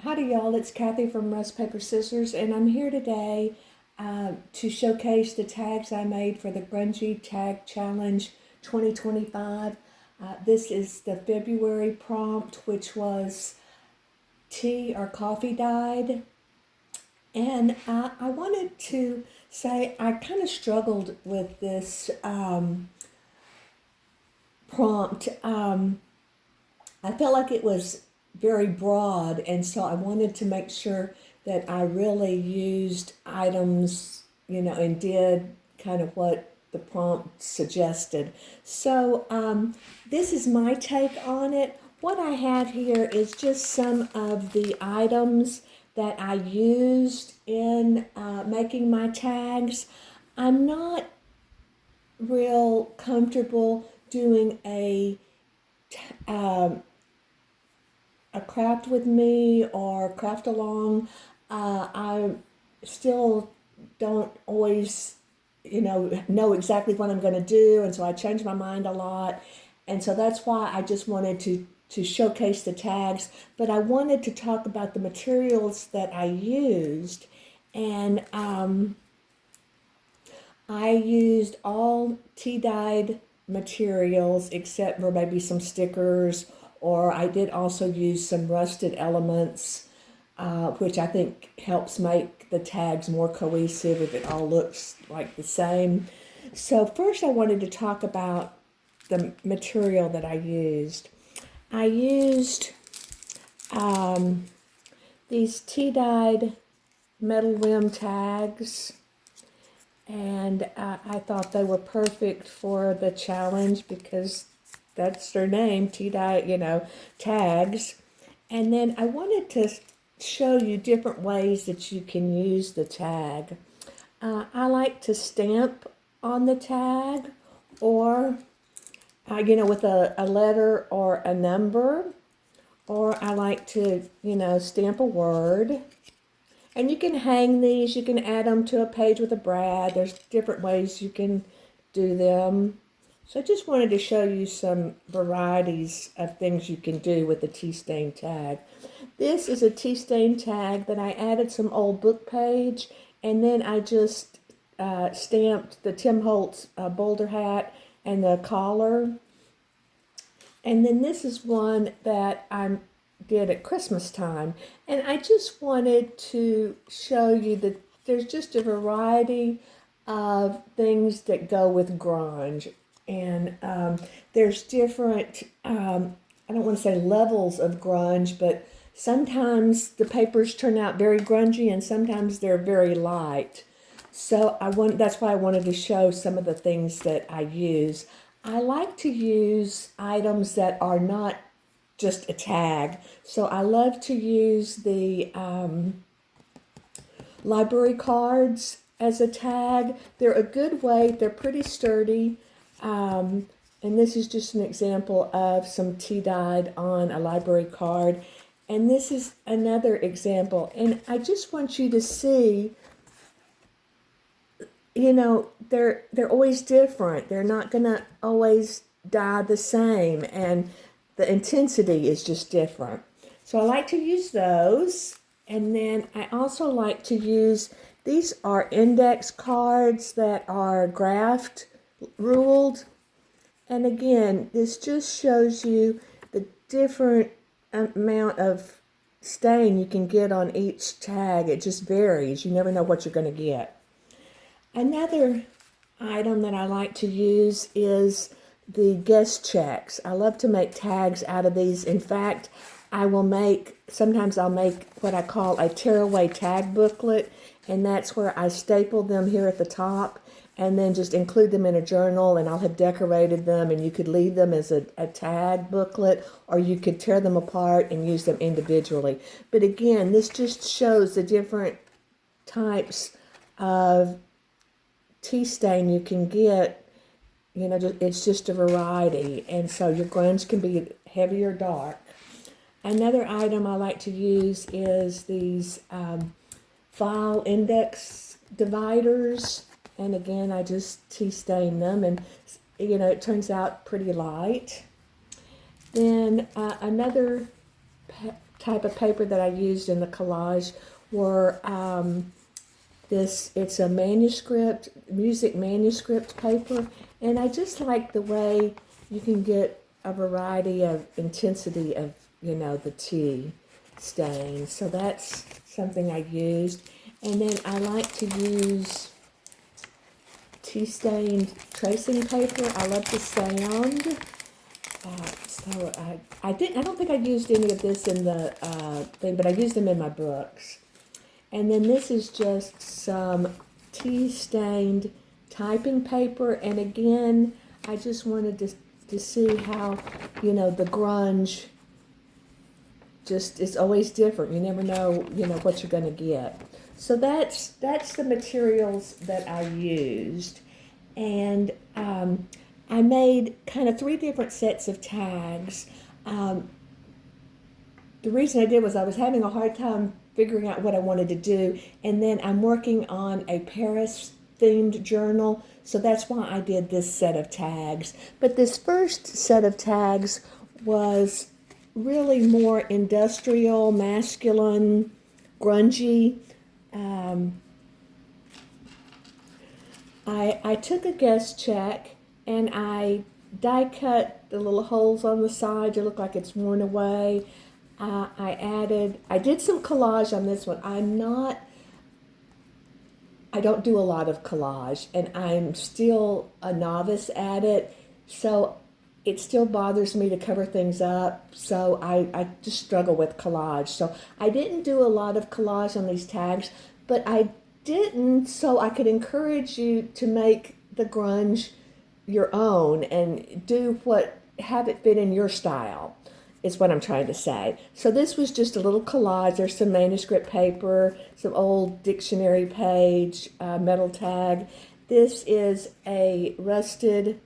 Howdy y'all, it's Kathy from RustPaperScissors, and I'm here today to showcase the tags I made for the Grungy Tag Challenge 2025. This is the February prompt, which was tea or coffee dyed. And I wanted to say I kind of struggled with this prompt. I felt like it was very broad, and so I wanted to make sure that I really used items, and did kind of what the prompt suggested. So this is my take on it. What I have here is just some of the items that I used in making my tags. I'm not real comfortable doing a craft with me or craft along. I still don't always, know exactly what I'm going to do, and so I change my mind a lot. And so that's why I just wanted to showcase the tags, but I wanted to talk about the materials that I used. And I used all tea-dyed materials except for maybe some stickers, or I did also use some rusted elements, which I think helps make the tags more cohesive if it all looks like the same. So first I wanted to talk about the material that I used. I used these tea-dyed metal rim tags, and I thought they were perfect for the challenge because that's their name, tea-dye, tags. And then I wanted to show you different ways that you can use the tag. I like to stamp on the tag, or, with a letter or a number, or I like to, stamp a word. And you can hang these, you can add them to a page with a brad. There's different ways you can do them. So I just wanted to show you some varieties of things you can do with the tea stain tag. This is a tea stain tag that I added some old book page, and then I just stamped the Tim Holtz bowler hat and the collar. And then this is one that I did at Christmas time. And I just wanted to show you that there's just a variety of things that go with grunge. And there's different, I don't want to say levels of grunge, but sometimes the papers turn out very grungy and sometimes they're very light. So that's why I wanted to show some of the things that I use. I like to use items that are not just a tag. So I love to use the library cards as a tag. They're a good weight, they're pretty sturdy. And this is just an example of some tea dyed on a library card. And this is another example. And I just want you to see, they're always different. They're not gonna always dye the same, and the intensity is just different. So I like to use those. And then I also like to use, these are index cards that are graphed, ruled. And again, this just shows you the different amount of stain you can get on each tag. It just varies. You never know what you're going to get. Another item that I like to use is the guest checks. I love to make tags out of these. In fact, sometimes I'll make what I call a tearaway tag booklet, and that's where I staple them here at the top and then just include them in a journal, and I'll have decorated them, and you could leave them as a tag booklet, or you could tear them apart and use them individually. But again, this just shows the different types of tea stain you can get. It's just a variety, and so your grunge can be heavy or dark. Another item I like to use is these file index dividers, and again, I just tea stain them, and it turns out pretty light. Then another type of paper that I used in the collage were it's a music manuscript paper, and I just like the way you can get a variety of intensity of, the tea stain. So that's something I used. And then I like to use tea stained tracing paper. I love the sound. So I don't think I used any of this in the thing, but I used them in my books. And then this is just some tea stained typing paper. And again, I just wanted to see how, the grunge just is always different. You never know, what you're going to get. So that's the materials that I used. And I made kind of 3 different sets of tags. The reason I did was I was having a hard time figuring out what I wanted to do, and then I'm working on a Paris themed journal, so that's why I did this set of tags. But this first set of tags was really more industrial, masculine, grungy. I took a guest check and I die cut the little holes on the side to look like it's worn away. I did some collage on this one. I don't do a lot of collage, and I'm still a novice at it, so it still bothers me to cover things up, so I just struggle with collage. So I didn't do a lot of collage on these tags, but I didn't so I could encourage you to make the grunge your own and have it fit in your style, is what I'm trying to say. So this was just a little collage. There's some manuscript paper, some old dictionary page, metal tag. This is a rusted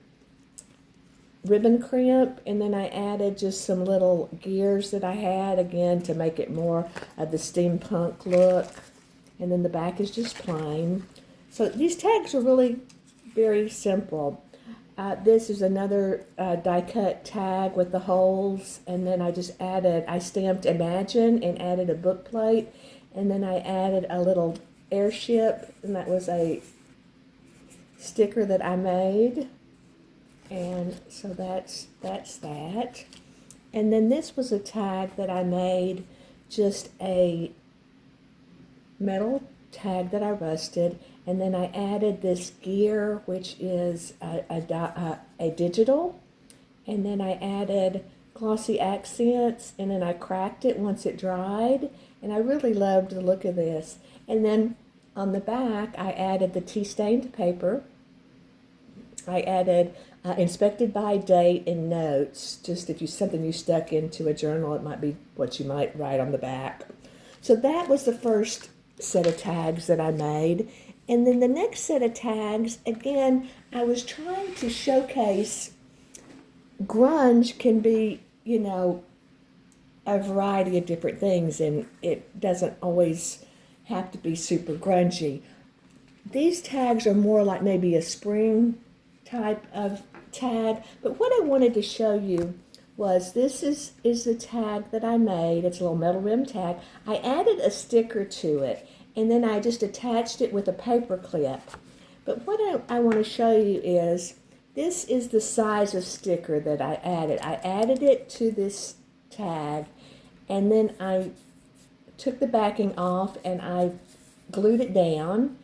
ribbon crimp, and then I added just some little gears that I had, again, to make it more of the steampunk look. And then the back is just plain. So these tags are really very simple. This is another die-cut tag with the holes, and then I stamped Imagine and added a book plate, and then I added a little airship, and that was a sticker that I made. And so that's that. And then this was a tag that I made, just a metal tag that I rusted, and then I added this gear, which is a digital, and then I added glossy accents, and then I cracked it once it dried, and I really loved the look of this. And then on the back, I added the tea-stained paper. I added inspected by date and notes, just if something you stuck into a journal, it might be what you might write on the back. So that was the first set of tags that I made. And then the next set of tags, again, I was trying to showcase grunge can be, a variety of different things, and it doesn't always have to be super grungy. These tags are more like maybe a spring type of tag, but what I wanted to show you was this is the tag that I made. It's a little metal rim tag. I added a sticker to it, and then I just attached it with a paper clip. But what I want to show you is, this is the size of sticker that I added. I added it to this tag, and then I took the backing off and I glued it down,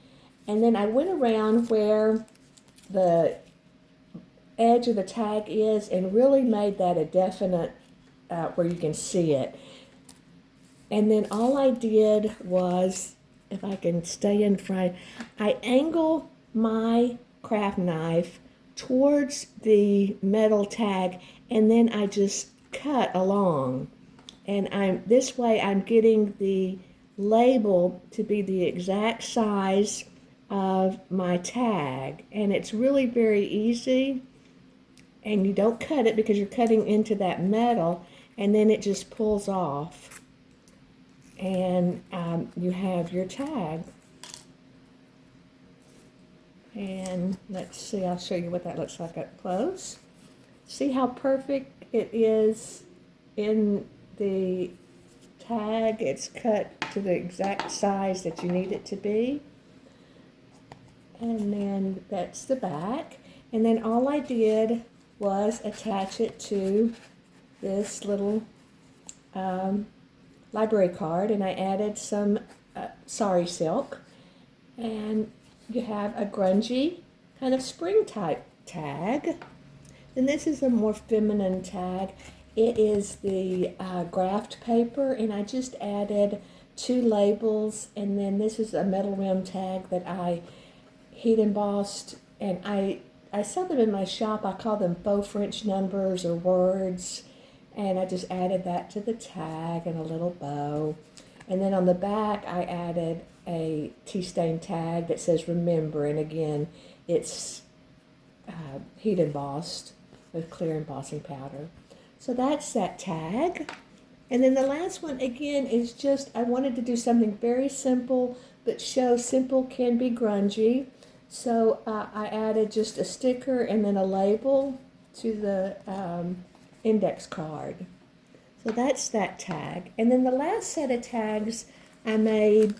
and then I went around where the edge of the tag is and really made that a definite where you can see it. And then all I did was, if I can stay in front, I angle my craft knife towards the metal tag, and then I just cut along. And this way I'm getting the label to be the exact size of my tag. And it's really very easy. And you don't cut it because you're cutting into that metal, and then it just pulls off. And you have your tag. And let's see, I'll show you what that looks like up close. See how perfect it is in the tag. It's cut to the exact size that you need it to be. And then that's the back. And then all I did was attach it to this little library card, and I added some sari silk. And you have a grungy kind of spring type tag. And this is a more feminine tag. It is the graphed paper, and I just added 2 labels, and then this is a metal rim tag that I heat embossed, and I sell them in my shop. I call them faux French numbers or words, and I just added that to the tag and a little bow. And then on the back I added a tea stain tag that says remember, and again it's heat embossed with clear embossing powder. So that's that tag. And then the last one again is just, I wanted to do something very simple but show simple can be grungy. So I added just a sticker and then a label to the index card. So that's that tag. And then the last set of tags I made,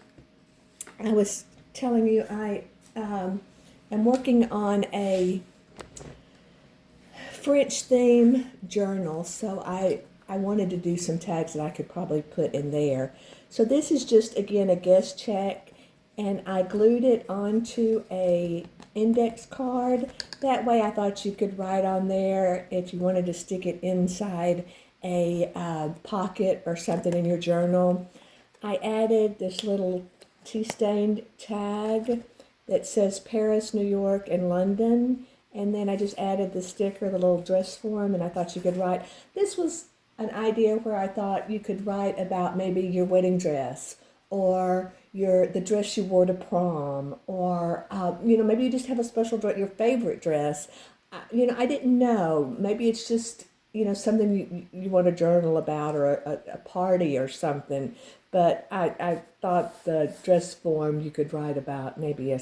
I was telling you I am working on a French theme journal. So I wanted to do some tags that I could probably put in there. So this is just, again, a guest check. And I glued it onto a index card. That way I thought you could write on there if you wanted to stick it inside a pocket or something in your journal. I added this little tea-stained tag that says Paris, New York, and London. And then I just added the sticker, the little dress form, and I thought you could write. This was an idea where I thought you could write about maybe your wedding dress, or the dress you wore to prom, or maybe you just have a special dress, your favorite dress. I didn't know. Maybe it's just something you want to journal about, or a party or something. But I thought the dress form you could write about maybe a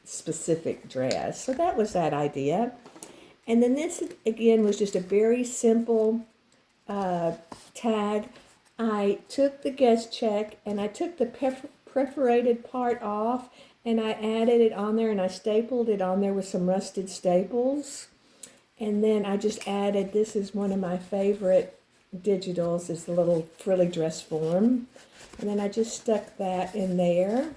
specific dress. So that was that idea. And then this again was just a very simple tag. I took the guest check and I took the perforated part off, and I added it on there, and I stapled it on there with some rusted staples. And then I just added, this is one of my favorite digitals, is the little frilly dress form. And then I just stuck that in there.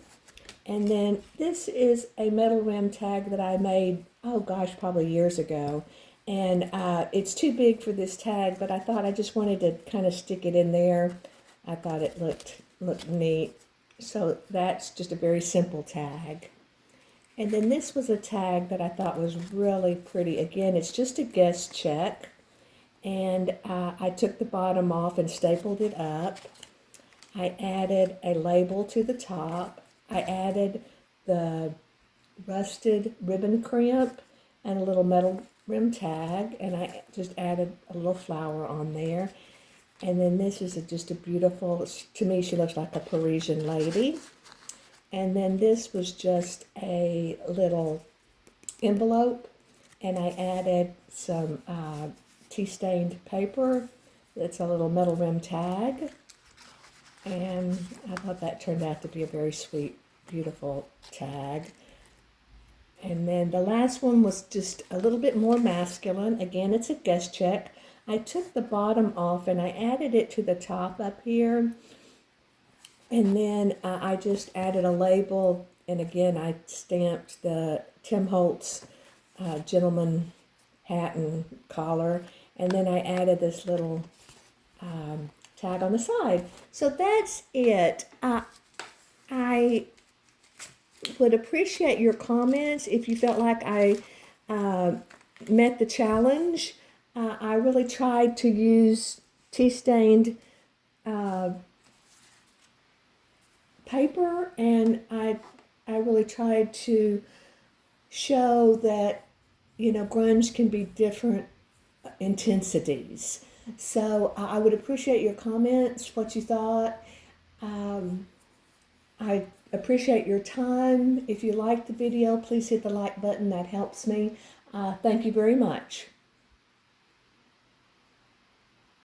And then this is a metal rim tag that I made, oh gosh, probably years ago. And it's too big for this tag, but I thought I just wanted to kind of stick it in there. I thought it looked neat. So that's just a very simple tag. And then this was a tag that I thought was really pretty. Again, it's just a guest check. And I took the bottom off and stapled it up. I added a label to the top. I added the rusted ribbon crimp and a little metal rim tag, and I just added a little flower on there. And then this is just a beautiful, to me she looks like a Parisian lady. And then this was just a little envelope, and I added some tea-stained paper. That's a little metal rim tag. And I thought that turned out to be a very sweet, beautiful tag. And then the last one was just a little bit more masculine. Again, it's a guest check. I took the bottom off and I added it to the top up here. And then I just added a label. And again, I stamped the Tim Holtz gentleman hat and collar. And then I added this little tag on the side. So that's it. I would appreciate your comments if you felt like I met the challenge. I really tried to use tea-stained paper, and I really tried to show that grunge can be different intensities. So I would appreciate your comments, what you thought. I appreciate your time. If you liked the video, please hit the like button. That helps me. Thank you very much.